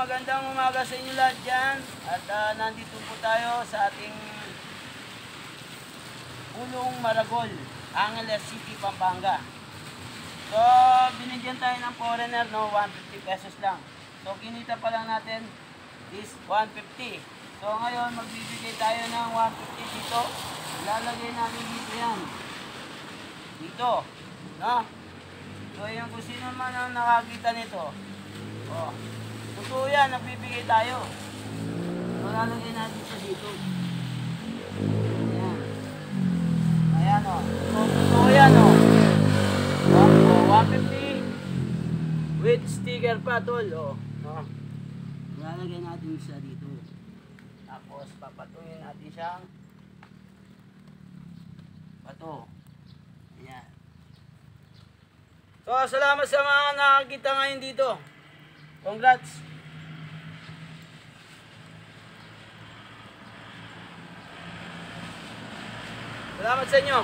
magandang umaga sa inyo lahat dyan. At nandito po tayo sa ating Pulong Maragol, Angeles City, Pampanga. So, binigyan tayo ng foreigner, no? 150 pesos lang. So, kinita pa lang natin is 150. So, ngayon, magbibigay tayo ng 150 dito. Ilalagay natin dito yan. Dito, no? So, yung kung sino man ang nakakita nito. Oh, totoo yan, nagbibigay tayo. So, lalagay natin sa dito. Ayan. Ayan, o. So, totoo yan, o. Oh, 150 with sticker pa, tol, o. No? Lalagay natin siya dito. Tapos, papatuyin natin siyang pato. Ayan. So, salamat sa mga nakakita ngayon dito. Congrats! Salamat sa inyo!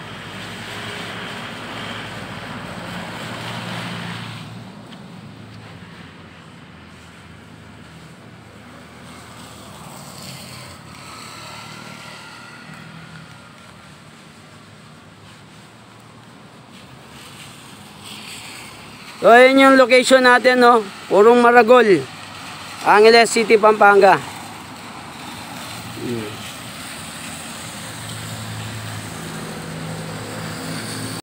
So, ayun yung location natin, no? Pulong Maragol, Angeles City, Pampanga.